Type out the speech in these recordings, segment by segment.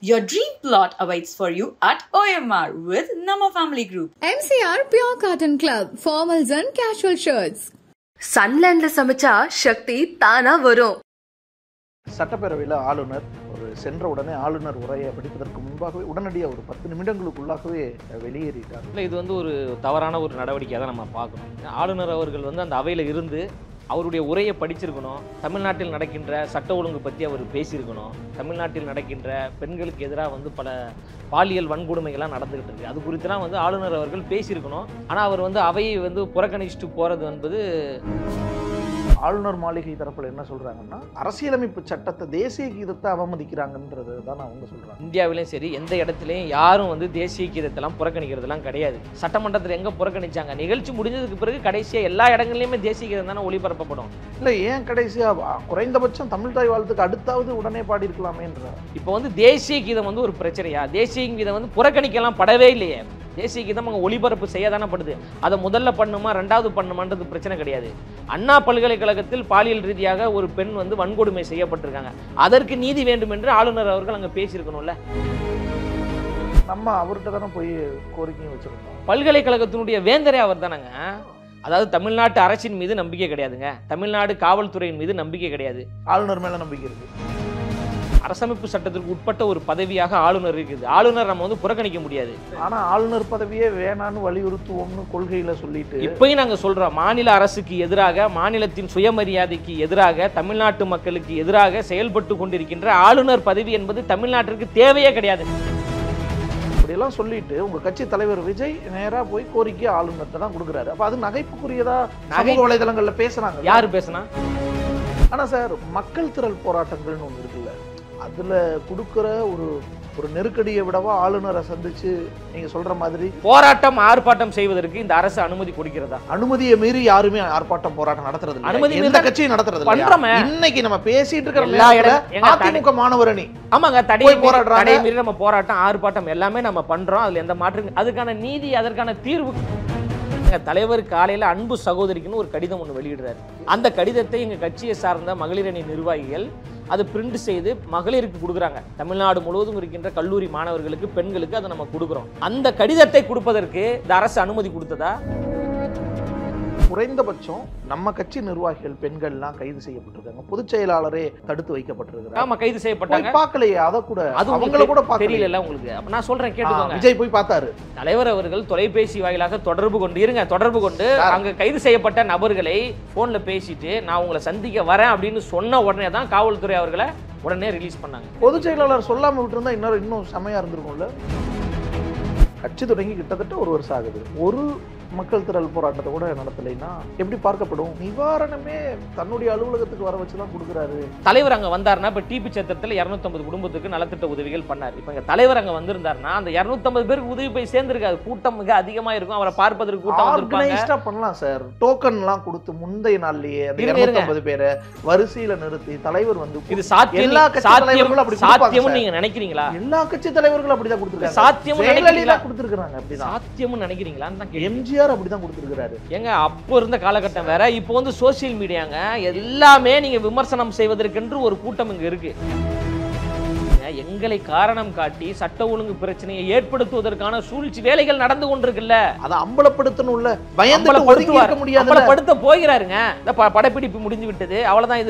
Your dream plot awaits for you at OMR with Nama Family Group. MCR Pure Cotton Club, formals and casual shirts. சன்லேண்ட்ல சமைச்சா சக்தி தானா வரும். சட்டப்பேரவையில் ஆளுநர் சென்ற உடனே ஆளுநர் உரையை படிப்பதற்கு முன்பாகவே உடனடியாக ஒரு 10 நிமிடங்களுக்குள்ளாகவே வெளியேறிட்டார். இது வந்து ஒரு தவறான ஒரு நடவடிக்கையாக தான் நம்ம பார்க்கணும். ஆளுநர் அவர்கள் வந்து அந்த அவையில் இருந்து அவருடைய உரையை படிச்சிருக்கணும். தமிழ்நாட்டில் நடக்கின்ற சட்ட ஒழுங்கு பற்றி அவர் பேசியிருக்கணும். தமிழ்நாட்டில் நடக்கின்ற பெண்களுக்கு எதிராக வந்து பல பாலியல் வன்கொடுமைகள்லாம் நடந்துகிட்டு இருக்கு. அது குறித்துலாம் வந்து ஆளுநர் அவர்கள் பேசியிருக்கணும். ஆனால் அவர் வந்து அவையை வந்து புறக்கணிச்சுட்டு போகிறது என்பது ஆளுநர் மாளிகை தரப்பில் என்ன சொல்றாங்கன்னா, அரசியலமைப்பு சட்டத்தை, தேசிய கீதத்தை அவமதிக்கிறாங்கன்றது தான் அவங்க சொல்றாங்க. இந்தியாவிலையும் சரி, எந்த இடத்துலையும் யாரும் வந்து தேசிய கீதத்தெல்லாம் புறக்கணிக்கிறதுலாம் கிடையாது. சட்டமன்றத்தில் எங்கே புறக்கணிச்சாங்க? நிகழ்ச்சி முடிஞ்சதுக்கு பிறகு கடைசியாக எல்லா இடங்கள்லையுமே தேசிய கீதம் தானே ஒளிபரப்பப்படும். இல்லை, ஏன் கடைசியாக குறைந்தபட்சம் தமிழ் தாய் வாழ்த்துக்கு அடுத்தாவது உடனே பாடி இருக்கலாமேன்ற. இப்போ வந்து தேசிய கீதம் வந்து ஒரு பிரச்சனையா? தேசிய கீதம் வந்து புறக்கணிக்கலாம் படவே இல்லையே. தேசிய கீதம் அங்கே ஒளிபரப்பு செய்ய தானே படுது. அதை முதல்ல பண்ணுமா ரெண்டாவது பண்ணுமான்றது பிரச்சனை கிடையாது. அண்ணா பல்கலைக்கழகத்தில் பாலியல் ரீதியாக ஒரு பெண் வந்து வன்கொடுமை செய்யப்பட்டிருக்காங்க. அதற்கு நீதி வேண்டும் என்று ஆளுநர் அவர்கள் அங்கே பேசியிருக்கணும்ல. நம்ம அவர்கிட்ட தானே போய் கோரிக்கையும் வச்சிருக்கோம். பல்கலைக்கழகத்தினுடைய வேந்தரே அவர் தானேங்க. அதாவது தமிழ்நாட்டு அரசின் மீது நம்பிக்கை கிடையாதுங்க. தமிழ்நாடு காவல்துறையின் மீது நம்பிக்கை கிடையாது. ஆளுநர் மேல நம்பிக்கை இருக்கு. அரசமைப்பு சட்டத்திற்கு உட்பட்ட ஒரு பதவியாக ஆளுநர் இருக்குது. ஆளுநர் நம்ம வந்து புறக்கணிக்க முடியாது. ஆனா ஆளுநர் பதவியே வேணான்னு வலியுறுத்துவோம்னு கொள்கையில சொல்லிட்டு இப்பயும் நாங்க சொல்றோம், மாநில அரசுக்கு எதிராக, மாநிலத்தின் சுயமரியாதைக்கு எதிராக, தமிழ்நாட்டு மக்களுக்கு எதிராக செயல்பட்டு கொண்டிருக்கின்ற ஆளுநர் பதவி என்பது தமிழ்நாட்டிற்கு தேவையே கிடையாது. இப்படியெல்லாம் சொல்லிட்டு உங்க கட்சி தலைவர் விஜய் நேரா போய் கோரிக்கை ஆளுநர்கிட்ட தான் கொடுக்குறாரு. அப்ப அது நகைப்புக்குரியதா சமூக வலைதளங்கள்ல பேசுறாங்க. யாரு பேசுனா? ஆனா சார், மக்கள் திரள் போராட்டங்கள்னு ஒண்ணு இருக்குல்ல, அதுல கொடுக்கிற ஒரு நெருக்கடியை விடவா ஆளுநரை சந்திச்சு நீங்க சொல்ற மாதிரி போராட்டம் ஆர்ப்பாட்டம் செய்வதற்கு இந்த அரசு அனுமதி கொடுக்கிறதா? அனுமதியை மீறி யாருமே ஆர்ப்பாட்டம் போராட்டம் நடத்துறது அனுமதி எந்த கட்சியும் நடத்துறது பண்றோமே. இன்னைக்கு நம்ம பேசிட்டு இருக்கிற எல்லா இடம் அதிமுக மாணவர் அணி ஆமாங்க தடை மீறி நம்ம போராட்டம் ஆர்ப்பாட்டம் எல்லாமே நம்ம பண்றோம். அதுல எந்த மாற்று, அதுக்கான நீதி, அதற்கான தீர்வு. தலைவர் காலையில அன்பு சகோதரிக்குன்னு ஒரு கடிதம் ஒன்று வெளியிடுறாரு. அந்த கடிதத்தை எங்க கட்சியை சார்ந்த மகளிர் அணி நிர்வாகிகள் அதை பிரிண்ட் செய்து மகளிருக்கு கொடுக்குறாங்க. தமிழ்நாடு முழுவதும் இருக்கின்ற கல்லூரி மாணவர்களுக்கு, பெண்களுக்கு அதை நம்ம கொடுக்குறோம். அந்த கடிதத்தை கொடுப்பதற்கு இந்த அரசு அனுமதி கொடுத்ததா? குறைந்தபட்சம் நம்ம கட்சி நிர்வாகிகள் பெண்கள்லாம் கைது செய்யப்பட்டிருக்காங்க. பொதுச் செயலாளரே தடுத்து வைக்கப்பட்டிருக்காங்க. ஆமா, கைது செய்யப்பட்டாங்க. பார்க்கலையே, அத கூட அது அவங்கள கூட தெரியல உங்களுக்கு. அப்ப நான் சொல்றேன், கேட்டுக்கோங்க. விஜய் போய் பார்த்தாரு. தலைவர் அவர்கள் தொலைபேசி வாயிலாக தொடர்பு கொண்டு அங்க கைது செய்யப்பட்ட நபர்களை போன்ல பேசிட்டு நான் உங்களை சந்திக்க வரேன் அப்படின்னு சொன்ன உடனே தான் காவல்துறை அவர்களை உடனே ரிலீஸ் பண்ணாங்க. பொதுச் செயலாளர் சொல்லாம விட்டுருந்தா இன்னும் செமையா இருந்திருக்கும்ல. கட்சி தொடங்கி கிட்டத்தட்ட 1 வருஷம் ஆகுது. ஒரு மக்கள் திரள் போராட்டத்தை கூட நடத்தலைன்னா எப்படி பார்க்கப்படும்? நிவாரணமே தன்னுடைய அலுவலகத்துக்கு வர வச்சுதான் கொடுக்குறாரு. தலைவர் அங்க வந்தாருன்னா இப்ப டிபி சத்திரத்தில் 250 குடும்பத்துக்கு நலத்திட்ட உதவிகள் பண்ணார். இப்ப இங்க தலைவர் அங்க வந்திருந்தாருன்னா அந்த 250 பேருக்கு உதவி போய் சேர்ந்திருக்காது. கூட்டம் மிக அதிகமா இருக்கும். அவரை பார்ப்பதற்கு கூட்டம் ஆர்கனைஸ்டா பண்ணலாம் சார். டோக்கன் எல்லாம் கொடுத்து முந்தைய நாள்லயே அந்த 250 பேரை வரிசையில நிறுத்தி தலைவர் வந்து இது சாத்தியம், எல்லா கட்சி தலைவர்களும் அப்படி சாத்தியம்னு நீங்க நினைக்கிறீங்களா? எல்லா கட்சி தலைவர்களும் அப்படிதான் கொடுத்திருக்காங்க. சாத்தியம் நினைக்கிறீங்களா? கொடுத்திருக்காங்க. அப்படிதான் சாத்தியம்னு நினைக்கிறீங்களான்னு தான் எம்ஜிஆர் அப்படிதான் கொடுத்திருக்காரு. ஏங்க, அப்போ இருந்த காலகட்டம் வேற, இப்போ வந்து சோசியல் மீடியாங்க. எல்லாமே நீங்க விமர்சனம் செய்வதற்கென்று ஒரு கூட்டம் இங்க இருக்கு. எங்களை காரணம் காட்டி சட்ட ஒழுங்கு பிரச்சனையை ஏற்படுத்துவதற்கான சூழ்ச்சி வேலைகள் நடந்து கொண்டிருக்குல்ல, அதை அம்பலப்படுத்தணும்ல. பயந்துட்டு ஒதுங்கி இருக்க முடியாது. அம்பலப்படுத்த போகிறாருங்க. இந்த படப்பிடிப்பு முடிஞ்சு விட்டது, அவ்வளவுதான்.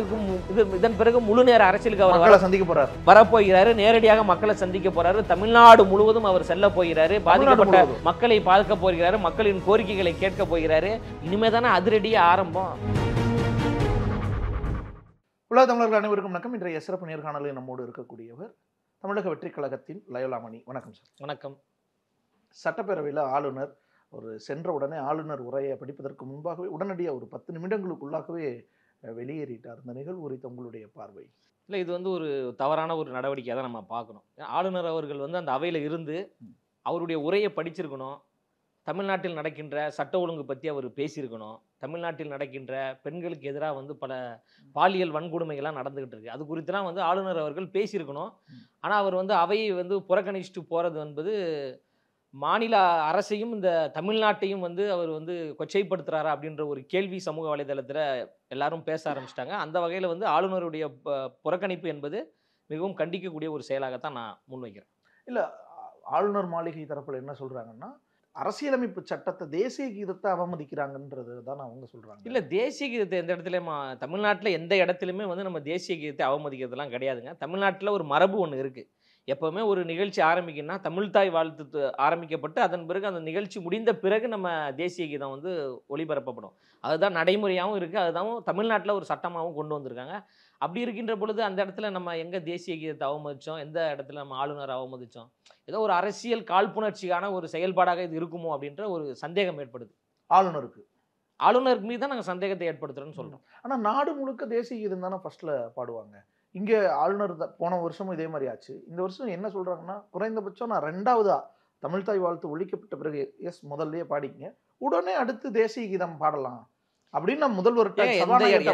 இதன் பிறகு முழு நேர அரசியலுக்கு அவர் சந்திக்க போறாரு, வரப்போகிறாரு. நேரடியாக மக்களை சந்திக்க போறாரு. தமிழ்நாடு முழுவதும் அவர் செல்ல போகிறாரு. பாதிக்கப்பட்ட மக்களை பார்க்க போகிறாரு. மக்களின் கோரிக்கைகளை கேட்க போகிறாரு. இனிமேதானே அதிரடியா ஆரம்பம். உலக தமிழர்கள் அனைவருக்கும் வணக்கம். இன்றைய சிறப்பு நேர்காணலில் நம்மோடு இருக்கக்கூடியவர் தமிழக வெற்றி கழகத்தின் லயோலாமணி. வணக்கம் சார். வணக்கம். சட்டப்பேரவையில் ஆளுநர் சென்ற உடனே ஆளுநர் உரையை படிப்பதற்கு முன்பாகவே உடனடியாக ஒரு 10 நிமிடங்களுக்குள்ளாகவே வெளியேறிட்டார். இந்த நிகழ்வு குறித்த உங்களுடைய பார்வை? இல்லை, இது வந்து ஒரு தவறான ஒரு நடவடிக்கையாக தான் நம்ம பார்க்கணும். ஆளுநர் அவர்கள் வந்து அந்த அவையில் இருந்து அவருடைய உரையை படிச்சிருக்கணும். தமிழ்நாட்டில் நடக்கின்ற சட்ட ஒழுங்கு பற்றி அவர் பேசியிருக்கணும். தமிழ்நாட்டில் நடக்கின்ற பெண்களுக்கு எதிராக வந்து பல பாலியல் வன்கொடுமைகள்லாம் நடந்துகிட்டு இருக்கு. அது குறித்துலாம் வந்து ஆளுநர் அவர்கள் பேசியிருக்கணும். ஆனால் அவர் வந்து அவையை வந்து புறக்கணிச்சுட்டு போகிறது என்பது மாநில அரசையும் இந்த தமிழ்நாட்டையும் வந்து அவர் வந்து கொச்சைப்படுத்துறாரா அப்படின்ற ஒரு கேள்வி சமூக வலைதளத்தில் எல்லாரும் பேச ஆரம்பிச்சிட்டாங்க. அந்த வகையில் வந்து ஆளுநருடைய புறக்கணிப்பு என்பது மிகவும் கண்டிக்கக்கூடிய ஒரு செயலாகத்தான் நான் முன்வைக்கிறேன். இல்லை, ஆளுநர் மாளிகை தரப்பில் என்ன சொல்கிறாங்கன்னா, அரசியலமைப்பு சட்டத்தை, தேசிய கீதத்தை அவமதிக்கிறாங்கன்றது தான் அவங்க சொல்கிறாங்க. இல்லை, தேசிய கீதத்தை எந்த இடத்துலையுமா, தமிழ்நாட்டில் எந்த இடத்துலையுமே வந்து நம்ம தேசிய கீதத்தை அவமதிக்கிறதுலாம் கிடையாதுங்க. தமிழ்நாட்டில் ஒரு மரபு ஒன்று இருக்குது. எப்போவுமே ஒரு நிகழ்ச்சி ஆரம்பிக்கணும்னா தமிழ்தாய் வாழ்த்து ஆரம்பிக்கப்பட்டு அதன் பிறகு அந்த நிகழ்ச்சி முடிந்த பிறகு நம்ம தேசிய கீதம் வந்து ஒளிபரப்பப்படும். அதுதான் நடைமுறையாகவும் இருக்குது. அதுதான் தமிழ்நாட்டில் ஒரு சட்டமாகவும் கொண்டு வந்திருக்காங்க. அப்படி இருக்கின்ற பொழுது அந்த இடத்துல நம்ம எங்கே தேசிய கீதத்தை அவமதித்தோம், எந்த இடத்துல நம்ம ஆளுநரை அவமதித்தோம்? ஏதோ ஒரு அரசியல் காழ்ப்புணர்ச்சியான ஒரு செயல்பாடாக இது இருக்குமோ அப்படின்ற ஒரு சந்தேகம் ஏற்படுது ஆளுநருக்கு மீது தான் நாங்கள் சந்தேகத்தை ஏற்படுத்துகிறோன்னு சொல்கிறோம். ஆனால் நாடு முழுக்க தேசிய கீதம் தானே ஃபர்ஸ்ட்டில் பாடுவாங்க. இங்கே ஆளுநர் போன வருஷமும் இதே மாதிரி ஆச்சு. இந்த வருஷம் என்ன சொல்கிறாங்கன்னா, குறைந்தபட்சம் நான் 2வது தமிழ்தாய் வாழ்த்து ஒழிக்கப்பட்ட பிறகு முதல்லயே பாடிக்கங்க, உடனே அடுத்து தேசிய கீதம் பாடலாம் அப்படின்னு நான் முதல்வர்கிட்ட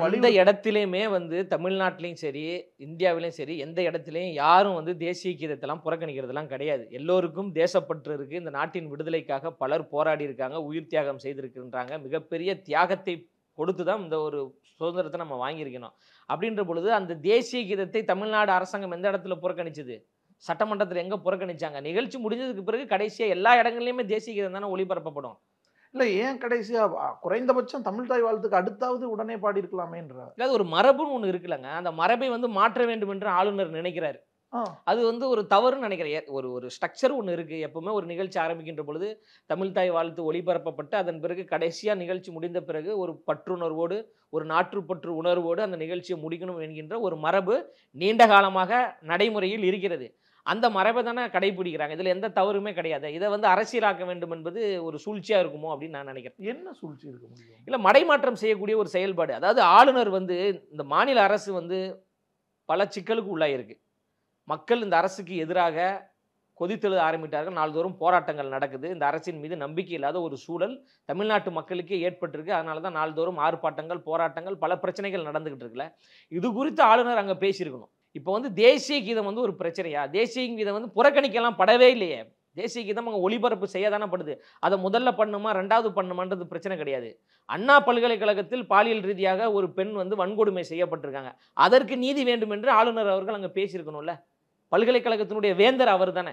எந்த இடத்துலையுமே வந்து தமிழ்நாட்டிலையும் சரி இந்தியாவிலையும் சரி எந்த இடத்துலையும் யாரும் வந்து தேசிய கீதத்தெல்லாம் புறக்கணிக்கிறதுலாம் கிடையாது. எல்லோருக்கும் தேசப்பற்று இருக்குது. இந்த நாட்டின் விடுதலைக்காக பலர் போராடி இருக்காங்க, உயிர் தியாகம் செய்திருக்கின்றாங்க. மிகப்பெரிய தியாகத்தை கொடுத்து தான் இந்த ஒரு சுதந்திரத்தை நம்ம வாங்கியிருக்கணும். அப்படின்ற பொழுது அந்த தேசிய கீதத்தை தமிழ்நாடு அரசாங்கம் எந்த இடத்துல புறக்கணிச்சது? சட்டமன்றத்தில் எங்கே புறக்கணிச்சாங்க? நிகழ்ச்சி முடிஞ்சதுக்கு பிறகு கடைசியாக எல்லா இடங்கள்லையுமே தேசிய கீதம் தானே ஒளிபரப்பப்படும். இல்லை, ஏன் கடைசியாக குறைந்தபட்சம் தமிழ்தாய் வாழ்த்துக்கு அடுத்தாவது உடனே பாடியிருக்கலாமேன்ற அது ஒரு மரபுன்னு ஒன்று இருக்குல்லங்க. அந்த மரபை வந்து மாற்ற வேண்டும் என்று ஆளுநர் நினைக்கிறாரு. அது வந்து ஒரு தவறுன்னு நினைக்கிறேன். ஒரு ஸ்ட்ரக்சர் ஒன்று இருக்குது. எப்பவுமே ஒரு நிகழ்ச்சி ஆரம்பிக்கின்ற பொழுது தமிழ்தாய் வாழ்த்து ஒளிபரப்பப்பட்டு அதன் பிறகு கடைசியாக நிகழ்ச்சி முடிந்த பிறகு ஒரு பற்றுணர்வோடு, ஒரு நாட்டுப்பற்று உணர்வோடு அந்த நிகழ்ச்சியை முடிக்கணும் என்கின்ற ஒரு மரபு நீண்ட காலமாக நடைமுறையில் இருக்கிறது. அந்த மரபை தானே கடைபிடிக்கிறாங்க. இதில் எந்த தவறுமே கிடையாது. இதை வந்து அரசியலாக்க வேண்டும் என்பது ஒரு சூழ்ச்சியாக இருக்குமோ அப்படின்னு நான் நினைக்கிறேன். என்ன சூழ்ச்சி இருக்க முடியும்? இல்லை, மடைமாற்றம் செய்யக்கூடிய ஒரு செயல்பாடு. அதாவது ஆளுநர் வந்து இந்த மாநில அரசு வந்து பல சிக்கலுக்கு உள்ளாயிருக்கு. மக்கள் இந்த அரசுக்கு எதிராக கொதித்தெழ ஆரம்பித்தார்கள். நாள்தோறும் போராட்டங்கள் நடக்குது. இந்த அரசின் மீது நம்பிக்கை இல்லாத ஒரு சூழல் தமிழ்நாட்டு மக்களுக்கே ஏற்பட்டிருக்கு. அதனால தான் நாள்தோறும் ஆர்ப்பாட்டங்கள், போராட்டங்கள், பல பிரச்சனைகள் நடந்துகிட்டு இருக்குல்ல. இது குறித்து ஆளுநர் அங்கே பேசியிருக்கணும். இப்போ வந்து தேசிய கீதம் வந்து ஒரு பிரச்சனையா? தேசிய கீதம் வந்து புறக்கணிக்கலாம் படவே இல்லையே. தேசிய கீதம் அங்கே ஒளிபரப்பு செய்ய தானே படுது. அதை முதல்ல பண்ணுமா 2வது பண்ணுமான்றது பிரச்சனை கிடையாது. அண்ணா பல்கலைக்கழகத்தில் பாலியல் ரீதியாக ஒரு பெண் வந்து வன்கொடுமை செய்யப்பட்டிருக்காங்க. அதற்கு நீதி வேண்டும் என்று ஆளுநர் அவர்கள் அங்கே பேசியிருக்கணும்ல. பல்கலைக்கழகத்தினுடைய வேந்தர் அவர் தானே.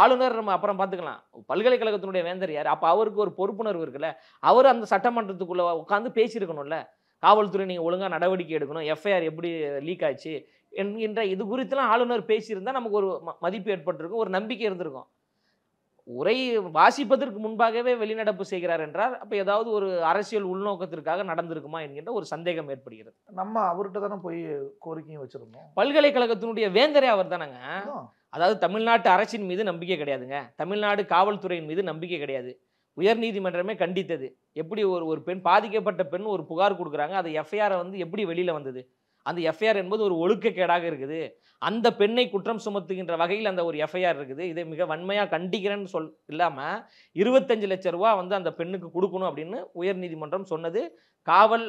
ஆளுநர் நம்ம அப்புறம் பார்த்துக்கலாம். பல்கலைக்கழகத்தினுடைய வேந்தர் யார்? அப்போ அவருக்கு ஒரு பொறுப்புணர்வு இருக்குல்ல. அவர் அந்த சட்டமன்றத்துக்குள்ளே உட்காந்து பேசியிருக்கணும்ல. காவல்துறை நீங்கள் ஒழுங்காக நடவடிக்கை எடுக்கணும், எஃப்ஐஆர் எப்படி லீக் ஆச்சு என்கின்ற இது குறித்துலாம் ஆளுநர் பேசியிருந்தால் நமக்கு ஒரு மதிப்பு ஏற்பட்டிருக்கும், ஒரு நம்பிக்கை இருந்திருக்கும். உரை வாசிப்பதற்கு முன்பாகவே வெளிநடப்பு செய்கிறார் என்றால் அப்போ ஏதாவது ஒரு அரசியல் உள்நோக்கத்திற்காக நடந்திருக்குமா என்கின்ற ஒரு சந்தேகம் ஏற்படுகிறது. நம்ம அவர்கிட்ட தானே போய் கோரிக்கையும் வச்சிருந்தோம். பல்கலைக்கழகத்தினுடைய வேந்தரே அவர் தானேங்க. அதாவது தமிழ்நாட்டு அரசின் மீது நம்பிக்கை கிடையாதுங்க. தமிழ்நாடு காவல்துறையின் மீது நம்பிக்கை கிடையாது. உயர்நீதிமன்றமே கண்டித்தது. எப்படி ஒரு பெண், பாதிக்கப்பட்ட பெண் ஒரு புகார் கொடுக்குறாங்க, அது எஃப்ஐஆரை வந்து எப்படி வெளியில் வந்தது? அந்த எஃப்ஐஆர் என்பது ஒரு ஒழுக்கக்கேடாக இருக்குது. அந்த பெண்ணை குற்றம் சுமத்துகின்ற வகையில் அந்த ஒரு எஃப்ஐஆர் இருக்குது. இதை மிக வன்மையாக கண்டிக்கிறேன்னு இல்லாமல் 25 லட்சம் ரூபா வந்து அந்த பெண்ணுக்கு கொடுக்கணும் அப்படின்னு உயர்நீதிமன்றம் சொன்னது. காவல்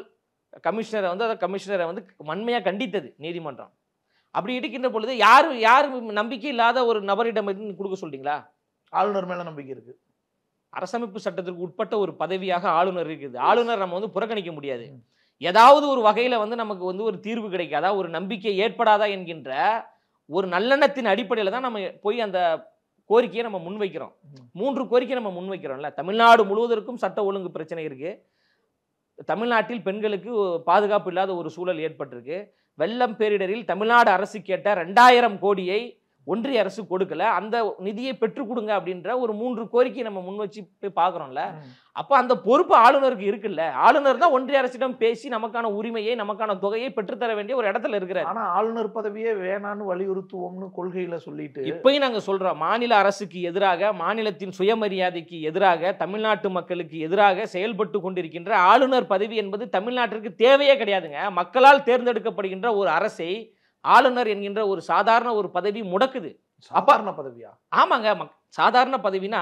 கமிஷனரை வந்து அந்த கமிஷனரை வந்து வன்மையாக கண்டித்தது நீதிமன்றம். அப்படி இருக்கின்ற பொழுது யார் நம்பிக்கை இல்லாத ஒரு நபரிடம் கொடுக்க சொல்றீங்களா? ஆளுநர் மேல நம்பிக்கை இருக்கு. அரசமைப்பு சட்டத்திற்கு உட்பட்ட ஒரு பதவியாக ஆளுநர் இருக்குது. ஆளுநர் நம்ம வந்து புறக்கணிக்க முடியாது. ஏதாவது ஒரு வகையில் வந்து நமக்கு வந்து ஒரு தீர்வு கிடைக்காதா, ஒரு நம்பிக்கை ஏற்படாதா என்கின்ற ஒரு நல்லெண்ணத்தின் அடிப்படையில் தான் நம்ம போய் அந்த கோரிக்கையை நம்ம முன்வைக்கிறோம். 3 கோரிக்கை நம்ம முன்வைக்கிறோம்ல. தமிழ்நாடு முழுவதற்கும் சட்ட ஒழுங்கு பிரச்சனை இருக்கு. தமிழ்நாட்டில் பெண்களுக்கு பாதுகாப்பு இல்லாத ஒரு சூழல் ஏற்பட்டிருக்கு. வெள்ளம் பேரிடரில் தமிழ்நாடு அரசு கேட்ட 2000 கோடியை ஒன்றிய அரசு கொடுக்கல. அந்த நிதியை பெற்றுக் கொடுங்க அப்படின்ற ஒரு 3 கோரிக்கையை நம்ம முன் வச்சு போய் பார்க்குறோம்ல. அப்போ அந்த பொறுப்பு ஆளுநருக்கு இருக்குல்ல. ஆளுநர் தான் ஒன்றிய அரசிடம் பேசி நமக்கான உரிமையை, நமக்கான தொகையை பெற்றுத்தர வேண்டிய ஒரு இடத்துல இருக்கிறார். ஆனா ஆளுநர் பதவியே வேணான்னு வலியுறுத்துவோம்னு கொள்கையில சொல்லிட்டு இப்பயும் நாங்க சொல்றோம், மாநில அரசுக்கு எதிராக, மாநிலத்தின் சுயமரியாதைக்கு எதிராக, தமிழ்நாட்டு மக்களுக்கு எதிராக செயல்பட்டு கொண்டிருக்கின்ற ஆளுநர் பதவி என்பது தமிழ்நாட்டிற்கு தேவையே கிடையாதுங்க. மக்களால் தேர்ந்தெடுக்கப்படுகின்ற ஒரு அரசை ஆளுநர் என்கின்ற ஒரு சாதாரண ஒரு பதவி முடக்குது. சாதாரண பதவியா? ஆமாங்க. சாதாரண பதவினா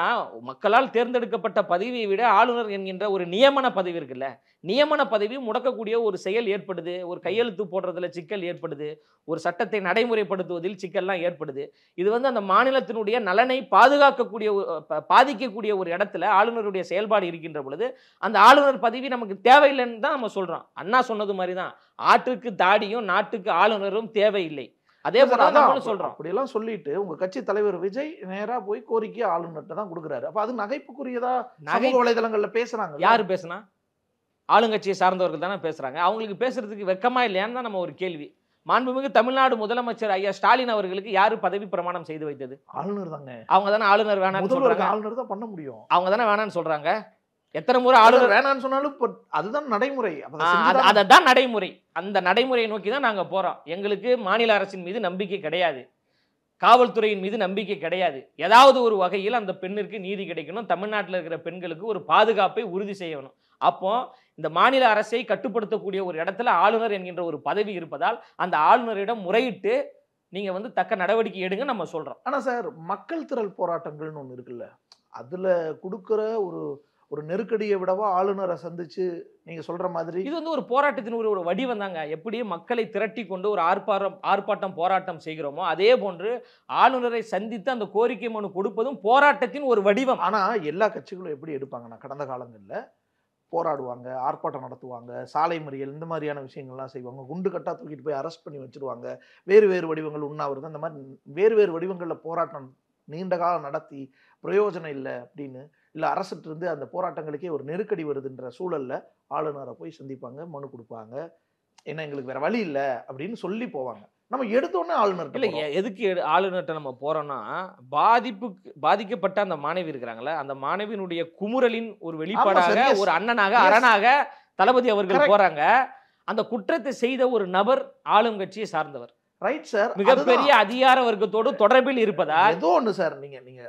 மக்களால் தேர்ந்தெடுக்கப்பட்ட பதவியை விட ஆளுநர் என்கின்ற ஒரு நியமன பதவி இருக்குல்ல, நியமன பதவி முடக்கக்கூடிய ஒரு செயல் ஏற்படுது. ஒரு கையெழுத்து போடுறதுல சிக்கல் ஏற்படுது, ஒரு சட்டத்தை நடைமுறைப்படுத்துவதில் சிக்கல்லாம் ஏற்படுது. இது வந்து அந்த மாநிலத்தினுடைய நலனை பாதிக்கக்கூடிய ஒரு இடத்துல ஆளுநருடைய செயல்பாடு இருக்கின்ற பொழுது அந்த ஆளுநர் பதவி நமக்கு தேவையில்லைன்னு தான் நம்ம சொல்றோம். அண்ணா சொன்னது மாதிரி தான், ஆட்டுக்கு தாடியும் நாட்டுக்கு ஆளுநரும் தேவையில்லை. அதே போல தான் சொல்றோம். அப்படியெல்லாம் சொல்லிட்டு உங்க கட்சி தலைவர் விஜய் நேரா போய் கோரிக்கை ஆளுநர்கிட்ட தான் கொடுக்குறாரு. அப்ப அது நகைப்புக்குரியதா சமூக வலைதளங்கள்ல பேசுறாங்க. யாரு பேசுனா? ஆளுங்கட்சியை சார்ந்தவர்கள் தானே பேசுறாங்க. அவங்களுக்கு பேசுறதுக்கு வெக்கமா இல்லையான்னு தான் நம்ம ஒரு கேள்வி. மாண்புமிகு தமிழ்நாடு முதலமைச்சர் ஐயா ஸ்டாலின் அவர்களுக்கு யாரு பதவி பிரமாணம் செய்து வைத்தது? ஆளுநர் தாங்க. அவங்க தானே ஆளுநர் வேணாம்னு சொல்றாங்க. ஆளுநர் தான் பண்ண முடியும். அவங்க தானே வேணாம்னு சொல்றாங்க. எத்தனை முறை ஆளுநர் வேணாம்னு சொன்னாலும் அதுதான் நடைமுறை. அதுதான் நடைமுறை. அந்த நடைமுறையை நோக்கி தான் நாங்க போறோம். எங்களுக்கு மாநில அரசின் மீது நம்பிக்கை கிடையாது, காவல்துறையின் மீது நம்பிக்கை கிடையாது. ஏதாவது ஒரு வகையில் அந்த பெண்ணிற்கு நீதி கிடைக்கணும், தமிழ்நாட்டில் இருக்கிற பெண்களுக்கு ஒரு பாதுகாப்பை உறுதி செய்யணும். அப்போ இந்த மாநில அரசை கட்டுப்படுத்தக்கூடிய ஒரு இடத்துல ஆளுநர் என்கின்ற ஒரு பதவி இருப்பதால் அந்த ஆளுநரிடம் முறையிட்டு நீங்க தக்க நடவடிக்கை எடுங்க நம்ம சொல்றோம். ஆனா சார், மக்கள் திரள் போராட்டங்கள்னு ஒண்ணு இருக்குல்ல, அதுல கொடுக்கிற ஒரு நெருக்கடியை விடவா ஆளுநரை சந்திச்சு நீங்க சொல்ற மாதிரி இது ஒரு போராட்டத்தின் ஒரு வடிவம் தாங்க. எப்படி மக்களை திரட்டி கொண்டு ஒரு ஆர்ப்பாட்டம் போராட்டம் செய்கிறோமோ அதே போன்று ஆளுநரை சந்தித்து அந்த கோரிக்கை மனு கொடுப்பதும் போராட்டத்தின் ஒரு வடிவம். ஆனா எல்லா கட்சிகளும் எப்படி எடுப்பாங்கன்னா, கடந்த காலங்கள்ல போராடுவாங்க, ஆர்ப்பாட்டம் நடத்துவாங்க, சாலை மறியல், இந்த மாதிரியான விஷயங்கள்லாம் செய்வாங்க, குண்டு கட்டா தூக்கிட்டு போய் அரெஸ்ட் பண்ணி வச்சிருவாங்க, வேறு வேறு வடிவங்கள் உண்ணாவிரதம், இந்த மாதிரி வேறு வேறு வடிவங்களில் போராட்டம் நீண்ட காலம் நடத்தி பிரயோஜனம் இல்லை அப்படின்னு, இல்லை அரசுட்டு இருந்து அந்த போராட்டங்களுக்கே ஒரு நெருக்கடி வருதுன்ற சூழல்ல ஆளுநரை போய் சந்திப்பாங்க, மனு கொடுப்பாங்க, ஏன்னா எங்களுக்கு வேற வழி இல்லை அப்படின்னு சொல்லி போவாங்க. நம்ம எடுத்தோடனே ஆளுநர் இல்லை, எதுக்கு ஆளுநர்கிட்ட நம்ம போறோம்னா, பாதிக்கப்பட்ட அந்த மாணவி இருக்கிறாங்களே, அந்த மாணவியினுடைய குமுறலின் ஒரு வெளிப்பாடாக ஒரு அண்ணனாக அரணாக தளபதி அவர்கள் போறாங்க. அந்த குற்றத்தை செய்த ஒரு நபர் ஆளும் கட்சியை சார்ந்தவர். ரைட் சார், மிகப்பெரிய அதிகார வர்க்கத்தோடு தொடர்பில் இருப்பதால் ஏதோ ஒண்ணு சார், நீங்க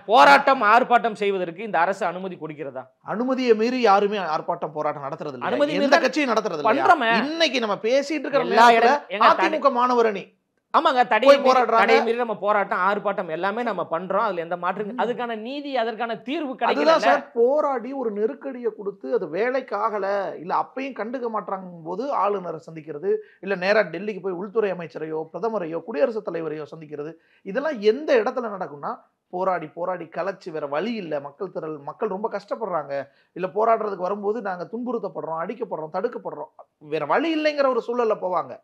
போராட்டம் ஆர்ப்பாட்டம் செய்வதற்கு இந்த அரசு அனுமதி கொடுக்கிறதா? அனுமதியை மீறி யாருமே ஆர்ப்பாட்டம் போராட்டம் நடத்துறது இல்லை, அனுமதி எந்த கட்சியும் நடத்துறது இல்லை. இன்னைக்கு நம்ம பேசிட்டு இருக்கிற எல்லா இடம் அதிமுக மாணவர் அணி, ஆமாங்க, தடை மீறி நம்ம போராட்டம் ஆர்ப்பாட்டம் எல்லாமே நம்ம பண்றோம். அதுல எந்த மாற்றம், அதுக்கான நீதி, அதற்கான தீர்வு கிடைக்கல. போராடி ஒரு நெருக்கடியை கொடுத்து அது வேலைக்கு ஆகல, இல்ல அப்பையும் கண்டுக்க மாட்டாங்க போது ஆளுநரை சந்திக்கிறது, இல்ல நேரா டெல்லிக்கு போய் உள்துறை அமைச்சரையோ பிரதமரையோ குடியரசுத் தலைவரையோ சந்திக்கிறது, இதெல்லாம் எந்த இடத்துல நடக்கும்னா போராடி போராடி கலைச்சு வேற வழி இல்லை, மக்கள் ரொம்ப கஷ்டப்படுறாங்க, இல்ல போராடுறதுக்கு வரும்போது நாங்க துன்புறுத்தப்படுறோம், அடிக்கப்படுறோம், தடுக்கப்படுறோம், வேற வழி இல்லைங்கிற ஒரு சூழல்ல போவாங்க.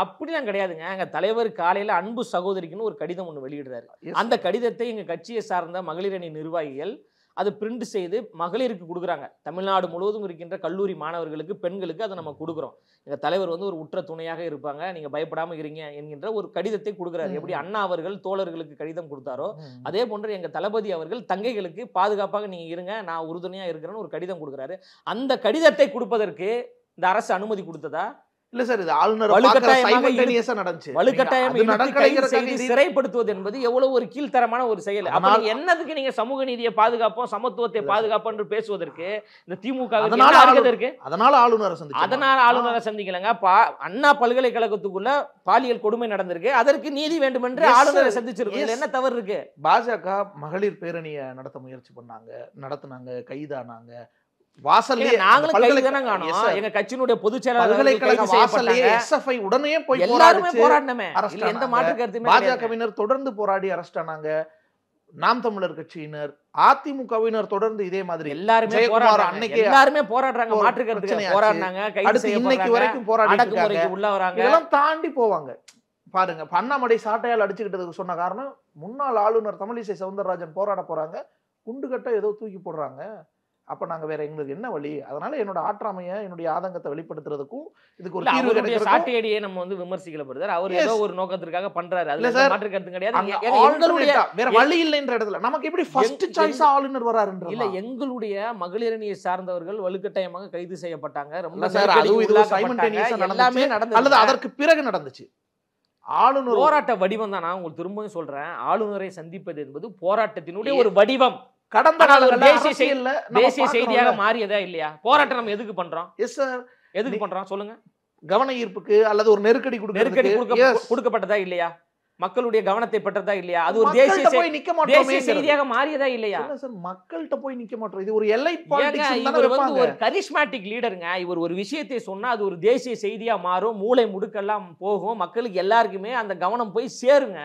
அப்படிலாம் கிடையாதுங்க. எங்க தலைவர் காலையில அன்பு சகோதரிக்குன்னு ஒரு கடிதம் ஒண்ணு வெளியிடுறாரு. அந்த கடிதத்தை எங்க கட்சியை சார்ந்த மகளிர் அணி நிர்வாகிகள் அதை பிரிண்ட் செய்து மகளிருக்கு கொடுக்குறாங்க. தமிழ்நாடு முழுவதும் இருக்கின்ற கல்லூரி மாணவர்களுக்கு, பெண்களுக்கு அதை நம்ம கொடுக்குறோம். எங்க தலைவர் ஒரு உற்ற துணையாக இருப்பாங்க, நீங்க பயப்படாம இருங்க என்கின்ற ஒரு கடிதத்தை கொடுக்குறாரு. எப்படி அண்ணா அவர்கள் தோழர்களுக்கு கடிதம் கொடுத்தாரோ அதே போன்று எங்க தளபதி அவர்கள் தங்கைகளுக்கு பாதுகாப்பாக நீங்க இருங்க, நான் உறுதுணையா இருக்கிறேன்னு ஒரு கடிதம் கொடுக்குறாரு. அந்த கடிதத்தை கொடுப்பதற்கு இந்த அரசு அனுமதி கொடுத்ததா? இல்ல சார், இது ஆளுநர் சிறைப்படுத்துவது என்பது எவ்வளவு ஒரு கீழ்த்தரமான ஒரு செயல். என்னதுக்கு நீங்க சமூக நீதியை பாதுகாப்போம், சமத்துவத்தை பாதுகாப்போம் என்று பேசுவதற்கு இந்த திமுக இருக்கு? அதனால ஆளுநரை சந்திக்கலங்க. அண்ணா பல்கலைக்கழகத்துக்குள்ள பாலியல் கொடுமை நடந்திருக்கு, அதற்கு நீதி வேண்டும் என்று ஆளுநரை சந்திச்சிருக்கு. என்ன தவறு இருக்கு? பாஜக மகளிர் பேரணியை நடத்த முயற்சி பண்ணாங்க, நடத்தினாங்க, கைதானாங்க. எங்க கட்சியினுடைய பொதுச் செயலாளர் உடனே போய் பாஜகவினர் தொடர்ந்து போராடி அரெஸ்ட் ஆனாங்க. நாம் தமிழர் கட்சியினர், அதிமுகவினர் தொடர்ந்து இதே மாதிரி எல்லாருமே போராடுறாங்க. மாற்று கருத்து போராடினாங்க, இன்னைக்கு வரைக்கும் போராடி உள்ள வராங்க. இதெல்லாம் தாண்டி போவாங்க. பாருங்க, அண்ணாமலை சாட்டையால் அடிச்சுக்கிட்டதுக்கு சொன்ன காரணம், முன்னாள் ஆளுநர் தமிழிசை சவுந்தரராஜன் போராட போறாங்க, குண்டு கட்ட ஏதோ தூக்கி போடுறாங்க, அப்ப நாங்க வேற எங்களுக்கு என்ன வழி? அதனால என்னோட ஆற்றாமையை, என்னுடைய ஆதங்கத்தை வெளிப்படுத்துறதுக்கும் இதுக்கு ஒரு தீர்வு கிடைக்கும். சாட்டையடியை நம்ம விமர்சிக்கப்படுறாரு. அவர் ஏதோ ஒரு நோக்கத்திற்காக பண்றாரு, அதுல மாற்று கருத்து கிடையாது. வேற வழி இல்லைன்ற இடத்துல நமக்கு எப்படி ஃபர்ஸ்ட் சாய்ஸா ஆளுநர் வராருன்ற இல்ல. எங்களுடைய மகளிர் அணியை சார்ந்தவர்கள் வலுக்கட்டாயமாக கைது செய்யப்பட்டாங்க. ரொம்ப எல்லாமே நடந்தது, அல்லது அதற்கு பிறகு நடந்துச்சு. ஆளுநர் போராட்ட வடிவம் தான். நான் உங்களுக்கு திரும்பவும் சொல்றேன், ஆளுநரை சந்திப்பது என்பது போராட்டத்தினுடைய ஒரு வடிவம். கடந்த தேசிய செய்தியாக மாறியதா இல்லையா? போராட்டம் நம்ம எதுக்கு பண்றோம்? எதுக்கு பண்றோம் சொல்லுங்க? கவன ஈர்ப்புக்கு அல்லது ஒரு நெருக்கடி கொடுக்கப்பட்டதா இல்லையா? மக்களுடைய கவனத்தை பெற்றதா இல்லையா? அது ஒரு தேசிய செய்தியாக மாறியதா இல்லையா? மக்கள்கிட்ட போய் நிக்க மாட்டோம். இது ஒரு எலைட் பாலிடிக்ஸ். இவர் ஒரு கரிஸ்மேட்டிக் லீடருங்க. இவர் ஒரு விஷயத்தை சொன்னா அது ஒரு தேசிய செய்தியா மாறும், மூளை முடுக்கெல்லாம் போகும், மக்களுக்கு எல்லாருக்குமே அந்த கவனம் போய் சேருங்க.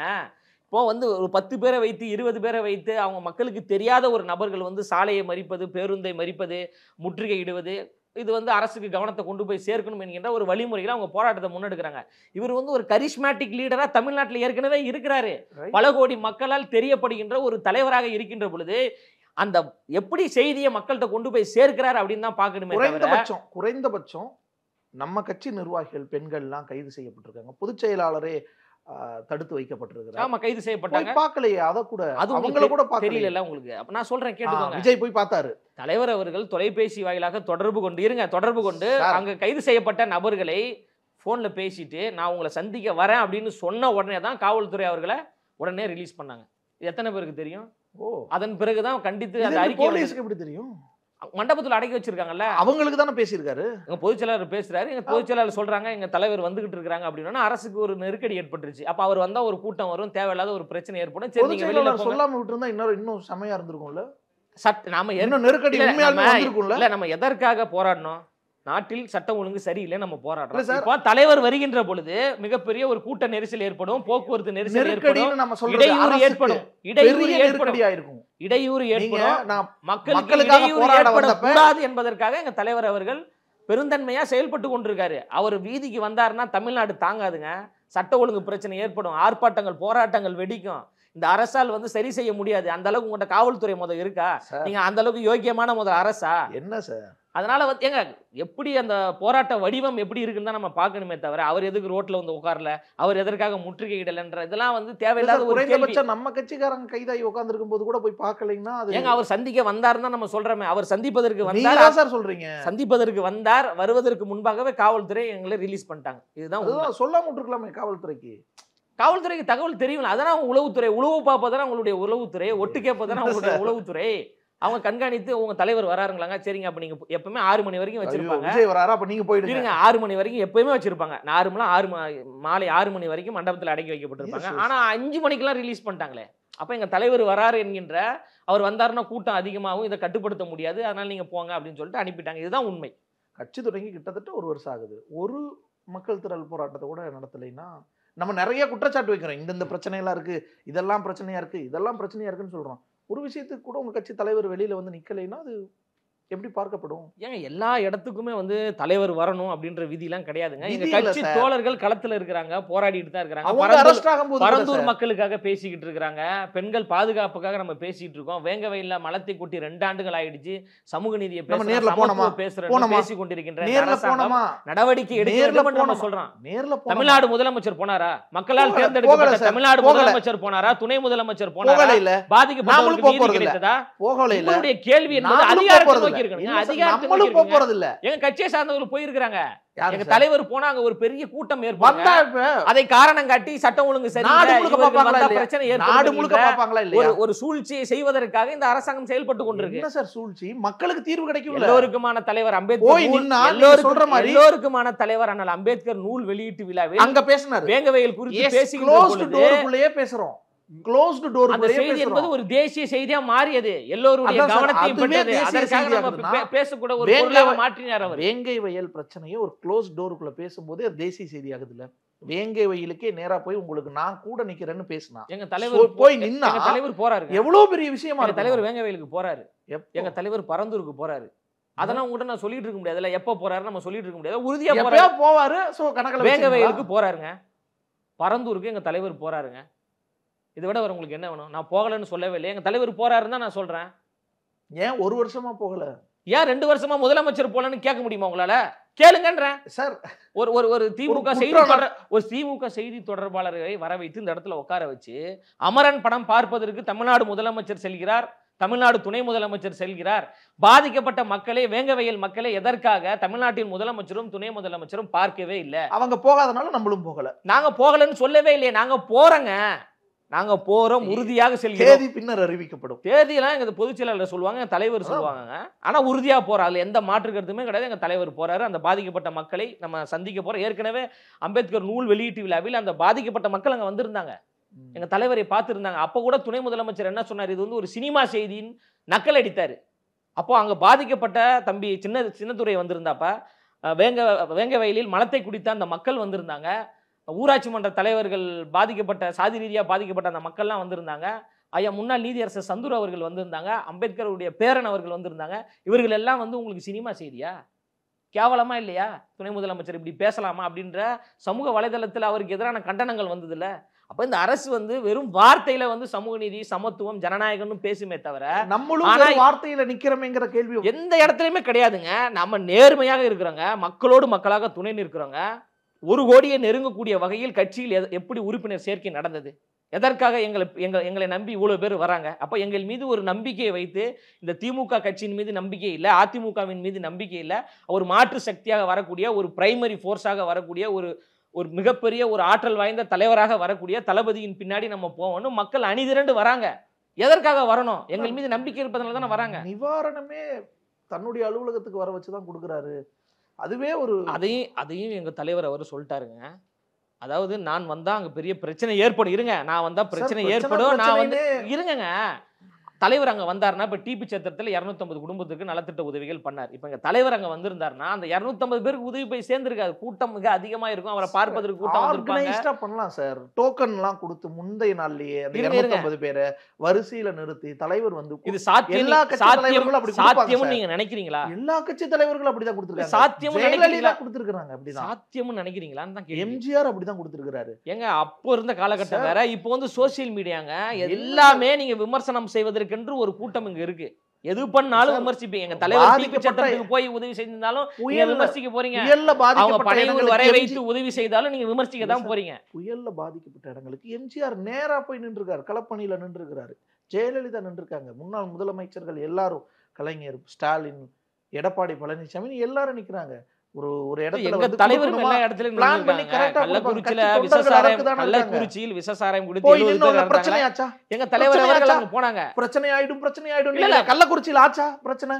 இப்போ ஒரு 10 பேரை வைத்து 20 பேரை வைத்து அவங்க மக்களுக்கு தெரியாத ஒரு நபர்கள் சாலையை மறிப்பது, பேருந்தை மறிப்பது, முற்றுகையிடுவது, இது வந்து அரசுக்கு கவனத்தை கொண்டு போய் சேர்க்கணும் என்கின்ற ஒரு வழிமுறைகளை அவங்க போராட்டத்தை முன்னெடுக்கிறாங்க. இவர் வந்து ஒரு கரிஸ்மேட்டிக் லீடரா தமிழ்நாட்டில் ஏற்கனவே இருக்கிறாரு. பல கோடி மக்களால் தெரியப்படுகின்ற ஒரு தலைவராக இருக்கின்ற பொழுது அந்த எப்படி செய்தியை மக்கள்கிட்ட கொண்டு போய் சேர்க்கிறார் அப்படின்னு தான் பார்க்கணுமே. குறைந்தபட்சம் நம்ம கட்சி நிர்வாகிகள் பெண்கள்லாம் கைது செய்யப்பட்டிருக்காங்க. பொதுச் செயலாளரே தடுத்து வைக்கப்பட்டிருக்காங்க. ஆமா, கைது செய்யப்பட்டாங்க. பார்க்கலையே, அத கூட அது அவங்கள கூட தெரியல உங்களுக்கு. அப்ப நான் சொல்றேன் கேட்டுக்கோங்க. விஜய் போய் பார்த்தாரு. தலைவர் அவர்கள் தொலைபேசி வாயிலாக தொடர்பு கொண்டு அங்க கைது செய்யப்பட்ட நபர்களை போன்ல பேசிட்டு நான் உங்களை சந்திக்க வரேன் அப்படின்னு சொன்ன உடனே தான் காவல்துறை அவர்களை உடனே ரிலீஸ் பண்ணாங்க. இது எத்தனை பேருக்கு தெரியும்? அதன் பிறகுதான் கண்டித்து அந்த அறிக்கை எப்படி தெரியும்? மண்டபத்தில் அடக்கி வச்சிருக்காங்கல்ல, அவங்களுக்கு தானே பேசியிருக்காரு. எங்க பொதுச் செயலாளர் பேசுறாரு. எங்க பொதுச் செயலாளர் சொல்றாங்க எங்க தலைவர் வந்துகிட்டு இருக்காங்க அப்படின்னா அரசுக்கு ஒரு நெருக்கடி ஏற்பட்டுருச்சு. அப்ப அவர் வந்தா ஒரு கூட்டம் வரும், தேவையில்லாத ஒரு பிரச்சனை ஏற்படும். சரி, நீங்க வெளியில சொல்லாம விட்டுருந்தா இன்னும் செமையா இருந்திருக்கும்ல. நாம என்ன நெருக்கடி இல்ல, நம்ம எதற்காக போராடணும்? நாட்டில் சட்டம் ஒழுங்கு சரியில்லை, நம்ம போராடுறோம். இப்போ தலைவர் வருகின்ற பொழுது மிகப்பெரிய ஒரு கூட்ட நெரிசல் ஏற்படும், போக்குவரத்து நெரிசல் ஏற்படும், இடையூறு ஏற்படும், மக்களுக்கு இடையூறு ஏற்படக்கூடாது என்பதற்காக எங்க தலைவர் அவர்கள் பெருந்தன்மையா செயல்பட்டு கொண்டிருக்காரு. அவர் வீதிக்கு வந்தாருன்னா தமிழ்நாடு தாங்காதுங்க. சட்ட ஒழுங்கு பிரச்சனை ஏற்படும், ஆர்ப்பாட்டங்கள் போராட்டங்கள் வெடிக்கும். இந்த அரசால் வந்து சரி செய்ய முடியாது. அந்த அளவுக்கு உங்கள்கிட்ட காவல்துறை முதல் இருக்கா? நீங்க அந்த அளவுக்கு யோக்கியமான முதல் அரசா என்ன சார்? அதனால வந்து ஏங்க எப்படி அந்த போராட்ட வடிவம் எப்படி இருக்குன்னு தான் நம்ம பார்க்கணுமே தவிர அவர் எதுக்கு ரோட்ல வந்து உட்காரல, அவர் எதற்காக முற்றுகையிடலன்ற இதெல்லாம் வந்து தேவையில்லாத ஒரு கேள்வி. நம்ம கட்சிக்காரங்க கைதாகி உட்கார்ந்துருக்கும் போது கூட போய் பார்க்கலைன்னா ஏங்க அவர் சந்திக்க வந்தாருன்னு தான் நம்ம சொல்றோமே. அவர் சந்திப்பதற்கு வந்தார் சார் சொல்றீங்க. சந்திப்பதற்கு வந்தார், வருவதற்கு முன்பாகவே காவல்துறை எங்களை ரிலீஸ் பண்ணிட்டாங்க. இதுதான் சொல்லாம விட்டுருக்கலாமே காவல்துறைக்கு. காவல்துறைக்கு தகவல் தெரியும். அதான் அவங்க உளவுத்துறை, உளவு பார்ப்பதான அவங்களுடைய உளவுத்துறை, ஒட்டு கேட்பதான அவங்களுடைய உளவுத்துறை. அவங்க கண்காணித்து உங்க தலைவர் வராருங்களாங்க, சரிங்க. அப்ப நீங்க எப்பவுமே 6 மணி வரைக்கும் வச்சிருப்பாங்க. விஜய் வராரா, அப்ப நீங்க போயிடுங்க. 6 மணி வரைக்கும் எப்பவுமே வச்சிருப்பாங்க. மாலை 6 மணி வரைக்கும் மண்டபத்தில் அடக்கி வைக்கப்பட்டிருப்பாங்க. ஆனா 5 மணிக்கெல்லாம் ரிலீஸ் பண்ணிட்டாங்களே. அப்ப எங்க தலைவர் வராரு என்கின்ற, அவர் வந்தாருன்னா கூட்டம் அதிகமாகவும், இதை கட்டுப்படுத்த முடியாது, அதனால நீங்க போங்க அப்படின்னு சொல்லிட்டு அனுப்பிட்டாங்க. இதுதான் உண்மை. கட்சி தொடங்கி கிட்டத்தட்ட 1 வருஷம் ஆகுது. ஒரு மக்கள் திரள் போராட்டத்தை கூட நடத்தலைன்னா நம்ம நிறைய குற்றச்சாட்டு வைக்கிறோம். இந்த பிரச்சனையெல்லாம் இருக்கு, இதெல்லாம் பிரச்சனையா இருக்கு, இதெல்லாம் பிரச்சனையா இருக்குன்னு சொல்றோம். ஒரு விஷயத்துக்கு கூட உங்க கட்சி தலைவர் வெளியில வந்து நிக்கலைன்னா அது எப்படி பார்க்கப்படும்? ஏங்க எல்லா இடத்துக்குமே வந்து தலைவர் வரணும் அப்படின்ற விதிலாம் கிடையாதுங்க. எங்க கட்சி தோழர்கள் களத்துல இருக்கிறாங்க, போராடிட்டு தான் இருக்காங்க. பரந்தூர் மக்களுக்காக பேசிக்கிட்டு இருக்காங்க, பெண்கள் பாதுகாப்புக்காக நம்ம பேசிட்டு இருக்கோம். வேங்கவயல்ல மலத்தை கொட்டி 2 ஆண்டுகள் ஆயிடுச்சு. சமூக நீதியை பேசி கொண்டிருக்கின்ற நடவடிக்கை எடுக்க நம்ம சொல்றோம். தமிழ்நாடு முதலமைச்சர் போனாரா? மக்களால் தேர்ந்தெடுக்கப்பட்ட தமிழ்நாடு முதலமைச்சர் போனாரா? துணை முதலமைச்சர் போனாரா? பாதிக்கப்பட்டவர்களுக்கு நீதி கிடைத்ததா? உங்களுடைய கேள்வி என்பது அதிகாரத்தை கட்சியை சார்ந்தவர்கள் போயிருக்காங்க. எங்க தலைவர் போனாங்க, ஒரு பெரிய கூட்டம் ஏற்படும். அதை காரணம் காட்டி சட்டம் ஒழுங்கு சரி ஒரு சூழ்ச்சியை செய்வதற்காக இந்த அரசாங்கம் செயல்பட்டு கொண்டிருக்கு. சூழ்ச்சி மக்களுக்கு தீர்வு கிடைக்கும். எல்லோருக்குமான தலைவர் அம்பேத்கர், எல்லோருக்குமான தலைவர் அண்ணல் அம்பேத்கர் நூல் வெளியீட்டு விழாவில் அங்க பேசினார். வேங்கவயல் குறித்து பேசிக்கிட்டு பேசுறோம். Closed door. அந்த செய்தி என்பது ஒரு தேசிய செய்தியா மாறியது, எல்லோருடைய கவனத்தையும் பெற்றது. அதற்காக நம்ம பேசக்கூட ஒரு பொருளாக மாற்றினார் அவர். வேங்கை வயல் பிரச்சனையை ஒரு க்ளோஸ் டோருக்குள்ள பேசும்போது அது தேசிய செய்தி ஆகுது இல்ல. வேங்கை வயலுக்கே நேரா போய் உங்களுக்கு நான் கூட நிக்கிறேன்னு பேசினா எங்க தலைவர் போய் நின்னா தலைவர் போறாரு. எவ்வளவு பெரிய விஷயமா இருக்கு. தலைவர் வேங்கை வயலுக்கு போறாரு, எங்க தலைவர் பரந்தூருக்கு போறாரு. அதெல்லாம் உங்ககிட்ட நான் சொல்லிட்டு இருக்க முடியாதுல்ல. எப்ப போறாரு நம்ம சொல்லிட்டு இருக்க முடியாது. உறுதியா போவாரு. வேங்கை வயலுக்கு போறாருங்க, பரந்தூருக்கு எங்க தலைவர் போறாருங்க. இதை விட உங்களுக்கு என்ன வேணும்? நான் போகலன்னு சொல்லவே இல்லை, எங்க தலைவர் போறாருன்னு தான் நான் சொல்றேன். ஏன் 1 வருஷமா போகல? ஏன் 2 வருஷமா முதலமைச்சர் போலன்னு கேட்க முடியுமா உங்களால? கேளுங்கன்றேன் சார். ஒரு திமுக செய்தி தொடர்பாளரை வர வைத்து இந்த இடத்துல உட்கார வச்சு அமரன் படம் பார்ப்பதற்கு தமிழ்நாடு முதலமைச்சர் செல்கிறார், தமிழ்நாடு துணை முதலமைச்சர் செல்கிறார். பாதிக்கப்பட்ட மக்களை, வேங்கவயல் மக்களை எதற்காக தமிழ்நாட்டின் முதலமைச்சரும் துணை முதலமைச்சரும் பார்க்கவே இல்லை? அவங்க போகாதனால நம்மளும் போகல. நாங்க போகலன்னு சொல்லவே இல்லையே, நாங்க போறோங்க, நாங்க போறோம், உறுதியாக செல்கிறோம். தேதி பின்னர் அறிவிக்கப்படும். தேதியெல்லாம் எங்க பொதுச் செயலாளர் சொல்லுவாங்க, தலைவர் சொல்லுவாங்க. ஆனா உறுதியா போறோம், அதுல எந்த மாற்று கருத்துமே கிடையாது. எங்க தலைவர் போறாரு, அந்த பாதிக்கப்பட்ட மக்களை நம்ம சந்திக்க போறோம். ஏற்கனவே அம்பேத்கர் நூல் வெளியீட்டு விழாவில் அந்த பாதிக்கப்பட்ட மக்கள் அங்க வந்திருந்தாங்க, எங்க தலைவரை பார்த்திருந்தாங்க. அப்ப கூட துணை முதலமைச்சர் என்ன சொன்னார், இது வந்து ஒரு சினிமா செய்தின்னு நக்கல் அடித்தாரு. அப்போ அங்க பாதிக்கப்பட்ட தம்பி சின்னத்துறை வந்திருந்தாப்ப, வேங்கவயலில் மலத்தை குடித்த அந்த மக்கள் வந்திருந்தாங்க. ஊராட்சி மன்ற தலைவர்கள், பாதிக்கப்பட்ட சாதி ரீதியாக பாதிக்கப்பட்ட அந்த மக்கள்லாம் வந்திருந்தாங்க. ஐயா முன்னாள் நீதியரசர் சந்துரு அவர்கள் வந்திருந்தாங்க, அம்பேத்கருடைய பேரன் அவர்கள் வந்திருந்தாங்க. இவர்கள் எல்லாம் வந்து உங்களுக்கு சினிமா செய்தியா? கேவலமா இல்லையா? துணை முதலமைச்சர் இப்படி பேசலாமா அப்படின்ற சமூக வலைதளத்தில் அவருக்கு எதிரான கண்டனங்கள் வந்தது இல்ல. அப்ப இந்த அரசு வந்து வெறும் வார்த்தையில வந்து சமூக நீதி, சமத்துவம், ஜனநாயகம்னு பேசுமே தவிர நம்மளும் வார்த்தையில நிக்கிறோமேங்கிற கேள்வி எந்த இடத்துலயுமே கிடையாதுங்க. நம்ம நேர்மையாக இருக்கிறோங்க, மக்களோடு மக்களாக துணை நிற்கிறோங்க. 1 கோடியை நெருங்கக்கூடிய வகையில் கட்சியில் எப்படி உறுப்பினர் சேர்க்கை நடந்தது? எதற்காக எங்களை நம்பி இவ்வளவு பேர் வராங்க? அப்ப எங்கள் மீது ஒரு நம்பிக்கையை வைத்து, இந்த திமுக கட்சியின் மீது நம்பிக்கை இல்லை, அதிமுகவின் மீது நம்பிக்கை இல்லை, ஒரு மாற்று சக்தியாக வரக்கூடிய, ஒரு பிரைமரி போர்ஸாக வரக்கூடிய, ஒரு மிகப்பெரிய ஒரு ஆற்றல் வாய்ந்த தலைவராக வரக்கூடிய தளபதியின் பின்னாடி நம்ம போவோம்னு மக்கள் அணிதிரண்டு வராங்க. எதற்காக வரணும்? எங்கள் மீது நம்பிக்கை இருப்பதனால தானே வராங்க. நிவாரணமே தன்னுடைய அலுவலகத்துக்கு வர வச்சுதான் கொடுக்குறாரு. அதுவே ஒரு அதையும் எங்க தலைவர் அவர் சொல்லிட்டாருங்க. அதாவது நான் வந்தா அங்க பெரிய பிரச்சனை ஏற்படும், இருங்க நான் வந்தா பிரச்சனை ஏற்படும், நான் வந்து இருங்க. தலைவர் அங்க வந்தாருன்னா இப்ப டிபி சத்திரத்தில் 250 குடும்பத்துக்கு நலத்திட்ட உதவிகள் பண்ணார். இப்ப எங்க தலைவர் அங்க வந்திருந்தாருன்னா அந்த 250 பேருக்கு உதவி போய் சேர்ந்திருக்காது. கூட்டம் மிக அதிகமா இருக்கும், அவரை பார்ப்பதற்கு கூட்டம் ஆர்கனைஸ்டா பண்ணலாம் சார். டோக்கன் எல்லாம் கொடுத்து முந்தைய நாள்லயே 250 பேரை வரிசையில நிறுத்தி தலைவர் வந்து இது சாத்தியம் நீங்க நினைக்கிறீங்களா? எல்லா கட்சி தலைவர்களும் அப்படிதான் கொடுத்திருக்காங்க. சாத்தியம் கொடுத்திருக்காங்க. அப்படிதான் சாத்தியம் நினைக்கிறீங்களான்னு தான் எம்ஜிஆர் அப்படிதான் கொடுத்திருக்காரு. ஏங்க அப்போ இருந்த காலகட்டம் வேற, இப்போ வந்து சோசியல் மீடியாங்க எல்லாமே நீங்க விமர்சனம் செய்வதற்கு என்று ஒரு கூட்டம் இங்க இருக்கு. எது பண்ணாலும் விமர்சிப்பீங்க. எங்க தலைவர் டிபி சத்திரத்துக்கு போய் உதவி செய்தாலும் நீங்க விமர்சிக்க போறீங்க. அவங்க பணிகள் வரை வைத்து உதவி செய்தாலும் நீங்க விமர்சிக்க தான் போறீங்க. புயல்ல பாதிக்கப்பட்ட இடங்களுக்கு எம்ஜிஆர் நேரா போய் நின்றுருக்காரு, களப்பணியில நின்றுருக்காரு. ஜெயலலிதா நின்றுருக்காங்க. முன்னாள் முதலமைச்சர்கள் எல்லாரும், கலைஞர், ஸ்டாலின், எடப்பாடி பழனிசாமி எல்லாரும் நிக்கிறாங்க. ஒரு இடத்துல தலைவரும் எல்லா இடத்துலயும் பிளான் பண்ணி கரெக்ட்டா கள்ளக்குறிச்சியில கள்ளக்குறிச்சியில் விசசாராயம் குடித்து 70 பேர் பிரச்சனை ஆச்சா? எங்க தலைவர் அவர்கள் அங்க போனாங்க. பிரச்சனை ஆயிடும் இல்ல கள்ளக்குறிச்சியில ஆச்சா பிரச்சனை?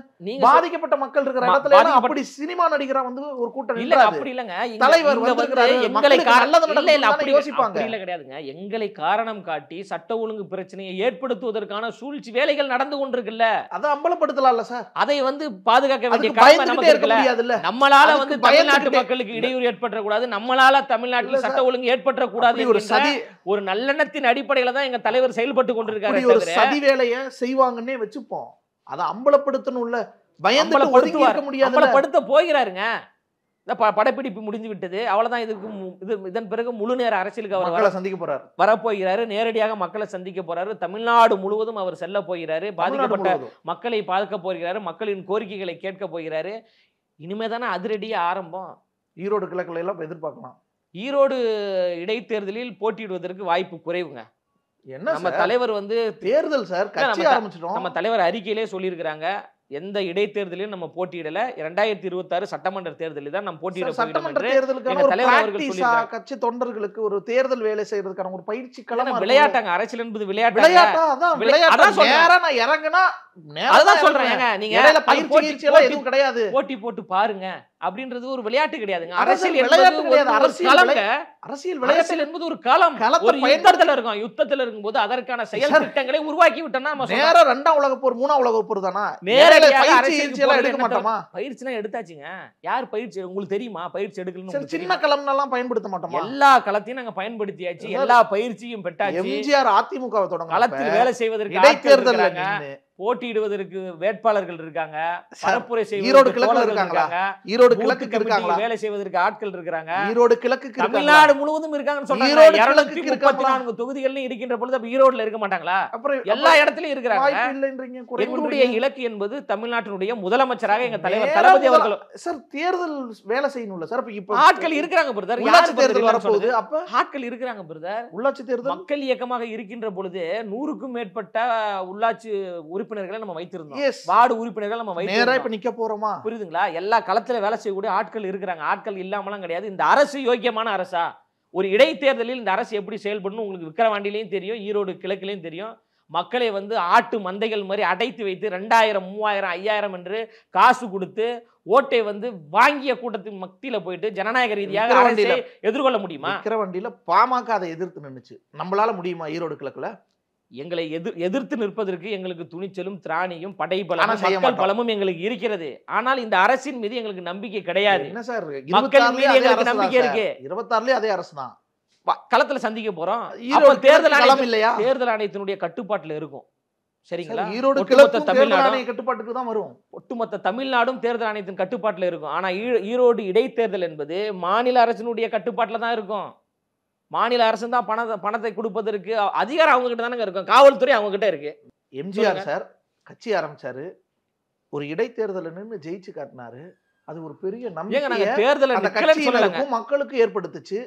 பாதிக்கப்பட்ட மக்கள் இருக்கிற இடத்துல அப்படி சினிமா நடிகரா வந்து ஒரு கூட்டம் இல்ல அப்படி இல்லங்க. தலைவர் வந்திருக்காரு, எங்களை இல்ல இல்ல அப்படி யோசிப்பாங்க. இல்ல கிடையாதுங்க. எங்களை காரணம் காட்டி சட்ட ஒழுங்கு பிரச்சனையை ஏற்படுத்துவதற்கான சூழ்ச்சி வேலைகள் நடந்து கொண்டிருக்குல்ல, அதை அம்பலப்படுத்தலாம்ல சார். அதை வந்து பாதுகாக்க வேண்டிய கடமை நமக்கு இருக்குல்ல. நம்மளால வந்து தமிழ்நாட்டு மக்களுக்கு இடையூறு ஏற்பட்ட கூடாது, நம்மளால தமிழ்நாட்டில் சட்ட ஒழுங்கு ஏற்பட்ட கூடாது ஒரு நல்லெண்ணத்தின் அடிப்படையில தான் எங்க தலைவர் செயல்பட்டு கொண்டிருக்காரு. ஒரு சதி வேலையை செய்வாங்கன்னே வச்சுப்போம். அதை அம்பலப்படுத்தணும்ல, பயந்து ஒதுங்கி இருக்க முடியாது. அம்பலப்படுத்த போகிறாருங்க. படப்பிடிப்பு முடிஞ்சு விட்டது, அவ்வளவுதான். இதன் பிறகு முழு நேர அரசியலுக்கு அவர் சந்திக்க போறாரு, வரப்போகிறாரு. நேரடியாக மக்களை சந்திக்க போறாரு. தமிழ்நாடு முழுவதும் அவர் செல்ல போகிறாரு. பாதிக்கப்பட்ட மக்களை பார்க்க போகிறாரு. மக்களின் கோரிக்கைகளை கேட்க போகிறாரு. இனிமேதானே அதிரடியா ஆரம்பம். ஈரோடு கிழக்குல எல்லாம் எதிர்பார்க்கலாம். ஈரோடு இடைத்தேர்தலில் போட்டியிடுவதற்கு வாய்ப்பு குறைவுங்க. என்ன நம்ம தலைவர் வந்து தேர்தல் சார், கட்சி ஆரம்பிச்சிட்டோம். நம்ம தலைவர் அறிக்கையிலே சொல்லியிருக்கிறாங்க, எந்த இடைத்தேர்தலையும் நம்ம போட்டியிடல, 2026 சட்டமன்ற தேர்தலில் தான் நம்ம போட்டியிட போகிறோம் என்று கட்சி தொண்டர்களுக்கு ஒரு தேர்தல் வேலை செய்யறதுக்கான ஒரு பயிற்சி களம். விளையாட்டாங்க, அரசியல் என்பது விளையாட்டு. போட்டி போட்டு பாருங்க அப்படின்றது ஒரு விளையாட்டு கிடையாதுங்க. அரசியல் என்பது ஒரு களம். ஒரு யுத்தத்துல இருக்கும். யுத்தத்துல இருக்கும்போது அதற்கான செயல் திட்டங்களை உருவாக்கி விட்டோம்னா நேரா 2ஆம் உலகப் போர் 3ஆம் உலகப் போர் தானா? பயிற்சிலாம் எடுத்தாச்சுங்க. யார் பயிற்சி உங்களுக்கு தெரியுமா? பயிற்சி எடுக்கணும். சின்ன களம்லாம் பயன்படுத்த மாட்டோமா? எல்லா களத்தையும் நாங்க பயன்படுத்தியாச்சு. எல்லா பயிற்சியும் பெற்றாச்சு. எம்ஜிஆர் அதிமுக தொடங்க களத்தில் வேலை செய்வதற்கு இடைத்தேர்தல் போட்டியிடுவதற்கு வேட்பாளர்கள் இருக்காங்க. பரப்புரை ஈரோடு கிழக்கு இருக்காங்க. ஈரோடு கிழக்கு இருக்காங்க. வேலை செய்வதற்கு ஆட்கள் இருக்காங்க. ஈரோடு கிழக்கு தமிழ்நாடு முழுவதும் இருக்காங்கன்னு சொன்னாங்க. 234 தொகுதிகள்ல இருக்கின்ற பொழுது ஈரோடுல இருக்க மாட்டாங்களா? எல்லா இடத்துலயும் இருக்கிறாங்க. எங்களுடைய இலக்கு என்பது தமிழ்நாட்டினுடைய முதலமைச்சராக எங்க தலைவர் தளபதி அவர்கள். சார் தேர்தல் வேலை செய்யணும்ல சார். இப்ப ஆட்கள் இருக்கிறாங்க பிரதர். உள்ளாட்சி தேர்தல் வரப்போகுது. அப்ப ஆட்கள் இருக்கிறாங்க பிரதர். உள்ளாட்சி தேர்தல் மக்கள் இயக்கமாக இருக்கின்ற பொழுது 100க்கும் மேற்பட்ட உள்ளாட்சி உறுப்பினர்களை நம்ம வைத்திருந்தோம். வார்டு உறுப்பினர்கள் நம்ம வைத்திருந்தோம். இப்ப நிக்க போறோமா? புரியுதுங்களா? எல்லா களத்துல வேலை செய்யக்கூடிய ஆட்கள் இருக்கிறாங்க. ஆட்கள் இல்லாமலாம் கிடையாது. இந்த அரசு யோக்கியமான அரசா? ஒரு இடைத்தேர்தலில் இந்த அரசு எப்படி செயல்படணும் உங்களுக்கு விக்கிரவாண்டிலையும் தெரியும், ஈரோடு கிழக்கிலையும் தெரியும். மக்களை வந்து ஆட்டு மந்தைகள் மாதிரி அடைத்து வைத்து 2000, 3000, 5000 என்று காசு கொடுத்து ஓட்டை வந்து வாங்கிய கூட்டத்தின் மத்தியில போயிட்டு ஜனநாயக ரீதியாக எதிர்கொள்ள முடியுமா? விக்கிரவாண்டியில பாமக அதை எதிர்த்து நின்னுச்சு. நம்மளால முடியுமா? ஈரோடு கிழக்குல எங்களை எதிர்த்து நிற்பதற்கு எங்களுக்கு துணிச்சலும் திராணியும் படைபலமும் மக்கள் பலமும் எங்களுக்கு இருக்கிறது. ஆனால் இந்த அரசின் மீது எங்களுக்கு நம்பிக்கை கிடையாது. என்ன சார், மக்கள் மீது எங்களுக்கு நம்பிக்கை இருக்கு. 26லயே அதே அரசு தான் களத்துல சந்திக்க போறோம். தேர்தல் ஆணையத்தினுடைய கட்டுப்பாட்டுல இருக்கும். சரிங்களா? ஈரோடு ஒட்டுமொத்த தேர்தல் தமிழ்நாடும் ஆணைய கட்டுப்பாட்டுக்கு தான் வரும். ஒட்டுமொத்த தமிழ்நாடும் தேர்தல் ஆணையத்தின் கட்டுப்பாட்டுல இருக்கும். ஆனா ஈரோடு இடைத்தேர்தல் என்பது மாநில அரசினுடைய கட்டுப்பாட்டுல தான் இருக்கும். மாநில அரசு தான் பணத்தை கொடுப்பதற்கு அதிகாரம் அவங்க கிட்ட தானே இருக்கும். காவல்துறை அவங்க கிட்ட இருக்கு. எம்ஜிஆர் சார் கட்சி ஆரம்பிச்சாரு, ஒரு இடைத்தேர்தல் நின்று ஜெயிச்சு காட்டினாரு. அது ஒரு பெரிய நம்பிக்கை தேர்தல் மக்களுக்கு ஏற்படுத்துச்சு.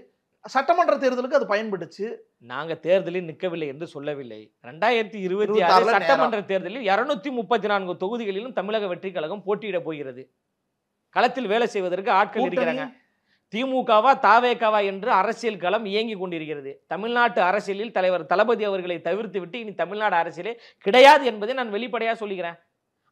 சட்டமன்ற தேர்தலுக்கு அது பயன்படுச்சு. நாங்க தேர்தலில் நிற்கவில்லை என்று சொல்லவில்லை. 2026 சட்டமன்ற தேர்தலில் 234 தொகுதிகளிலும் தமிழக வெற்றி கழகம் போட்டியிட போகிறது. களத்தில் வேலை செய்வதற்கு ஆட்கள் இருக்கிறாங்க. திமுகவா தாவேகாவா என்று அரசியல் களம் இயங்கி கொண்டிருக்கிறது. தமிழ்நாட்டு அரசியலில் தலைவர் தளபதி அவர்களை தவிர்த்து விட்டு இனி தமிழ்நாடு அரசியலே கிடையாது என்பதை நான் வெளிப்படையா சொல்லிக்கிறேன்.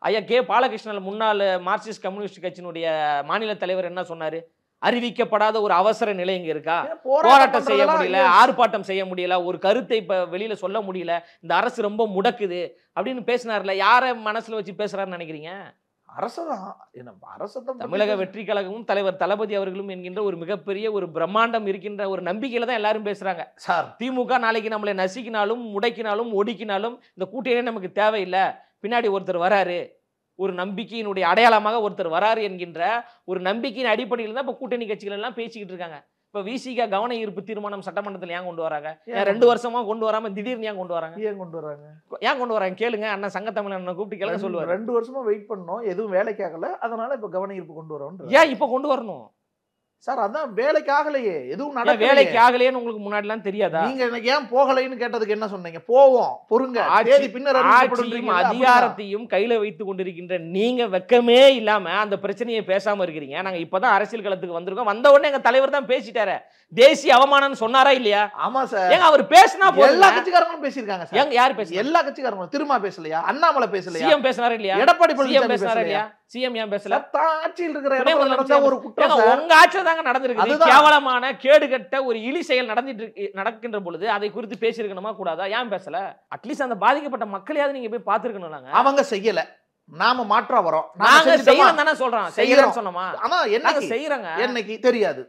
ஐயா கே பாலகிருஷ்ணன் முன்னாள் மார்க்சிஸ்ட் கம்யூனிஸ்ட் கட்சியினுடைய மாநில தலைவர் என்ன சொன்னாரு? அறிவிக்கப்படாத ஒரு அவசர நிலை இங்க இருக்கா? போராட்டம் செய்ய முடியல, ஆர்ப்பாட்டம் செய்ய முடியல, ஒரு கருத்தை இப்ப வெளியில சொல்ல முடியல, இந்த அரசு ரொம்ப முடக்குது அப்படின்னு பேசினார்ல. யார மனசுல வச்சு பேசுறாருன்னு நினைக்கிறீங்க? தமிழக வெற்றி கழகமும் தலைவர் தளபதி அவர்களும் என்கின்ற ஒரு மிகப்பெரிய ஒரு பிரம்மாண்டம் இருக்கின்ற ஒரு நம்பிக்கையில தான் எல்லாரும் பேசுறாங்க. சார் திமுக நாளைக்கு நம்மளை நசுக்கினாலும் முடக்கினாலும் ஒடுக்கினாலும் இந்த கூட்டணியே நமக்கு தேவையில்லை, பின்னாடி ஒருத்தர் வராரு, ஒரு நம்பிக்கையினுடைய அடையாளமாக ஒருத்தர் வராரு என்கின்ற ஒரு நம்பிக்கையின் அடிப்படையில் தான் இப்ப கூட்டணி கட்சிகள் எல்லாம் பேசிக்கிட்டு இருக்காங்க. இப்ப விசிக கவன ஈர்ப்பு தீர்மானம் சட்டமன்றத்தில் ஏன் கொண்டு வராங்க? 2 வருஷமா கொண்டு வராம திடீர்னு ஏன் கொண்டு வராங்க? ஏன் கொண்டு வராங்க கேளுங்க. அண்ணா சங்க தமிழ் அண்ணன் கூப்பிட்டு கேளுங்க சொல்லுவாரு. 2 வருஷமா வெயிட் பண்ணோம், எதுவும் வேலைக்கு ஆகல, அதனால இப்ப கவன ஈர்ப்பு கொண்டு வரோம். ஏன் இப்ப கொண்டு வரணும் சார்? அதான் வேலைக்கு ஆகலையே, எதுவும் நடக்கல. வேலைக்கு ஆகலையேன்னு உங்களுக்கு முன்னாடி எல்லாம் தெரியாதா? நீங்க எனக்கு ஏன் போகலைன்னு கேட்டதுக்கு என்ன சொன்னீங்க? போவோம், பொறுங்க, அதிகாரத்தையும் கையில வைத்துக் கொண்டிருக்கின்ற நீங்க வெக்கமே இல்லாம அந்த பிரச்சனையை பேசாம இருக்கிறீங்க. நாங்க இப்பதான் அரசியல் களத்துக்கு வந்திருக்கோம். வந்த உடனே எங்க தலைவர் தான் பேசிட்டாரு. தேசிய அவமானம் சொன்னாரா இல்லையா? ஆமா சார். ஏங்க அவர் பேசினா எல்லா கட்சிக்காரங்களும் பேசியிருக்காங்க சார். ஏங்க யார் பேசல? எல்லா கட்சிக்காரங்களும். திருமா பேசலையா? அண்ணாமலை பேசலையா? சிஎம் பேசினாரா இல்லையா? எடப்பாடி பழனிசாமி பேசினாரா இல்லையா? சிஎம் ஏன் பேசல? ஆட்சியில் இருக்கிற இடத்துல நடந்த ஒரு குற்றம் உங்க ஆட்சியில தாங்க நடந்திருக்கு. கேவலமான கேடுகட்ட ஒரு இழி செயல் நடக்கின்ற பொழுது அதை குறித்து பேசியிருக்கணுமா கூடாதா? ஏன் பேசல? அட்லீஸ்ட் அந்த பாதிக்கப்பட்ட மக்களையாவது நீங்க போய் பாத்துருக்கணும். அவங்க செய்யல, நாம மாற்றா வரோம். நாங்க செய்யறோம் தானே சொல்றோம். செய்யறோம் சொன்னோமா? ஆனா என்ன செய்யறாங்க என்னைக்கு தெரியாது.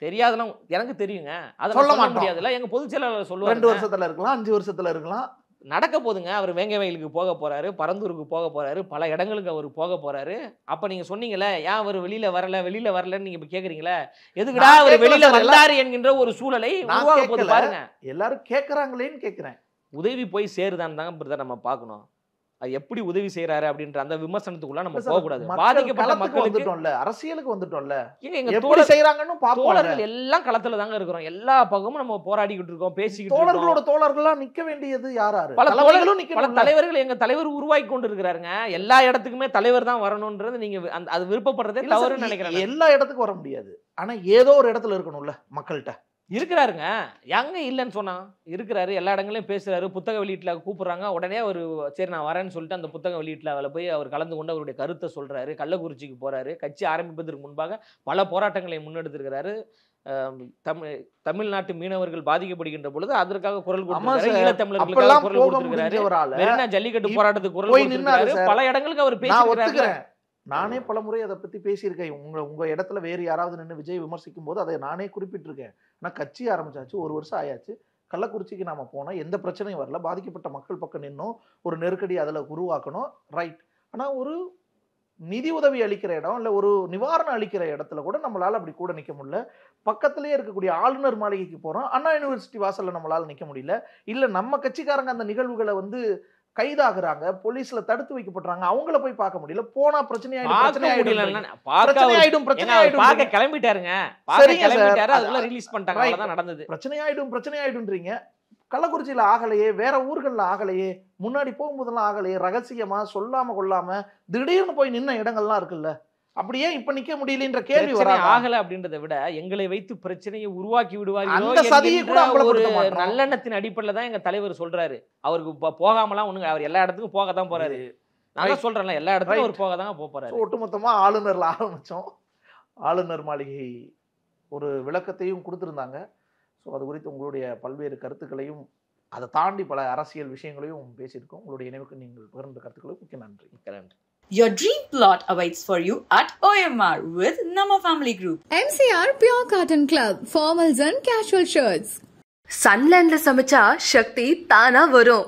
தெரியாதுன்னா எனக்கு தெரியுங்க. அதை சொல்ல முடியாதுல்ல. எங்க பொதுச் செயலாளர் சொல்லுவாரு. 2 வருஷத்துல இருக்கலாம், 5 வருஷத்துல இருக்கலாம். நடக்க போதுங்க. அவர் வேங்க வயலுக்கு போக போறாரு, பரந்தூருக்கு போக போறாரு, பல இடங்களுக்கு அவர் போக போறாரு. அப்ப நீங்க சொன்னீங்கல்ல ஏன் அவர் வெளியில வரலன்னு நீங்க இப்ப கேக்குறீங்களா? எதுக்குடா அவர் வெளியில வந்தாரு என்கின்ற ஒரு சூழலை உருவாக போது பாருங்க. எல்லாரும் கேக்குறாங்களேன்னு கேக்குறேன். உதவி போய் சேருதான் தாங்க நம்ம பார்க்கணும். அது எப்படி உதவி செய்யறாரு அப்படின்ற அந்த விமர்சனத்துக்குள்ள நம்ம போக கூடாது. பாதிக்கப்பட்ட மக்களுக்கு அரசியலுக்கு வந்துட்டோம்ல, எப்படி செய்யறாங்கன்னு தோழர்கள் எல்லாம் களத்துல தாங்க இருக்கிறோம். எல்லா பக்கமும் நம்ம போராடிக்கிட்டு இருக்கோம், பேசிக்கிட்டு இருக்கோம். தோழர்களா நிக்க வேண்டியது யாராரு? பல தலைவர்கள் எங்க தலைவர் உருவாக்கி கொண்டு இருக்கிறாருங்க. எல்லா இடத்துக்குமே தலைவர் தான் வரணும்ன்றது நீங்க அது விருப்பப்படுறதே தவறுன்னு நினைக்கிறேன். எல்லா இடத்துக்கும் வர முடியாது, ஆனா ஏதோ ஒரு இடத்துல இருக்கணும்ல மக்கள்கிட்ட. இருக்கிறாருங்க, எங்க இல்லைன்னு சொன்னா இருக்கிறாரு. எல்லா இடங்களையும் பேசுறாரு. புத்தக வெளியீட்டுல கூப்பிடுறாங்க, உடனே அவர் சரி நான் வரேன்னு சொல்லிட்டு அந்த புத்தக வெளியீட்டுல அவளை போய் அவர் கலந்து கொண்டு அவருடைய கருத்தை சொல்றாரு. கள்ளக்குறிச்சிக்கு போறாரு. கட்சி ஆரம்பிப்பதற்கு முன்பாக பல போராட்டங்களை முன்னெடுத்திருக்கிறாரு. தமிழ்நாட்டு மீனவர்கள் பாதிக்கப்படுகின்ற பொழுது அதற்காக குரல் கொடுத்திருக்காரு. ஈழத்தமிழர்களுக்காக குரல் கொடுத்திருக்காரு. மெரினா ஜல்லிக்கட்டு போராட்டத்துக்கு குரல் கொடுத்திருக்காரு. பல இடங்களுக்கு அவர் பேசியிருக்காரு. நானே பல முறை அதை பத்தி பேசியிருக்கேன். உங்க இடத்துல வேறு யாராவது நின்று விஜய் விமர்சிக்கும் போது அதை நானே குறிப்பிட்டிருக்கேன். ஆனா கட்சி ஆரம்பிச்சாச்சு, 1 வருஷம் ஆயாச்சு. கள்ளக்குறிச்சிக்கு நாம போனோம், எந்த பிரச்சனையும் வரல. பாதிக்கப்பட்ட மக்கள் பக்கம் நின்னோம், ஒரு நெருக்கடி அதுல உருவாக்கணும், ரைட். ஆனா ஒரு நிதி உதவி அளிக்கிற இடம் இல்ல ஒரு நிவாரணம் அளிக்கிற இடத்துல கூட நம்மளால அப்படி கூட நிக்க முடியல. பக்கத்திலேயே இருக்கக்கூடிய ஆளுநர் மாளிகைக்கு போறோம், அண்ணா யூனிவர்சிட்டி வாசல்ல நம்மளால நிக்க முடியல. இல்ல நம்ம கட்சிக்காரங்க அந்த நிகழ்வுகளை கைதாகிறாங்க, போலீஸ்ல தடுத்து வைக்கப்படுறாங்க, அவங்கள போய் பார்க்க முடியல. போனா பிரச்சனை ஆயிடும்ன்றீங்க. கள்ளக்குறிச்சியில ஆகலையே, வேற ஊர்கள்ல ஆகலையே, முன்னாடி போகும்போதெல்லாம் ஆகலையே, ரகசியமா சொல்லாம கொள்ளாம திடீர்னு போய் நின்ன இடங்கள்லாம் இருக்குல்ல, அப்படியே இப்ப நிக்க முடியலன்ற கேள்வி ஆகல அப்படின்றத விட எங்களை வைத்து பிரச்சனையை உருவாக்கி விடுவார்களோ ஒரு நல்லெண்ணத்தின் அடிப்படையில தான் எங்க தலைவர் சொல்றாரு. அவருக்கு போகாமலாம் ஒண்ணுங்க, அவர் எல்லா இடத்துக்கும் போக தான் போறாரு. நான் சொல்றேன்ல எல்லா இடத்துக்கும் அவர் போக தான் போறாரு. ஒட்டுமொத்தமா ஆளுநர்ல ஆரம்பிச்சோம். ஆளுநர் மாளிகை ஒரு விளக்கத்தையும் கொடுத்திருந்தாங்க. ஸோ அது குறித்து உங்களுடைய பல்வேறு கருத்துக்களையும் அதை தாண்டி பல அரசியல் விஷயங்களையும் பேசியிருக்கோம். உங்களுடைய நினைவுக்கு நீங்கள் பகிர்ந்த கருத்துக்களுக்கு மிக்க நன்றி. Your dream plot awaits for you at OMR with Nama Family Group. MCR Pure Cotton Club, formals and casual shirts. Sunlandல சமைச்சா சக்தி தானா வரும்.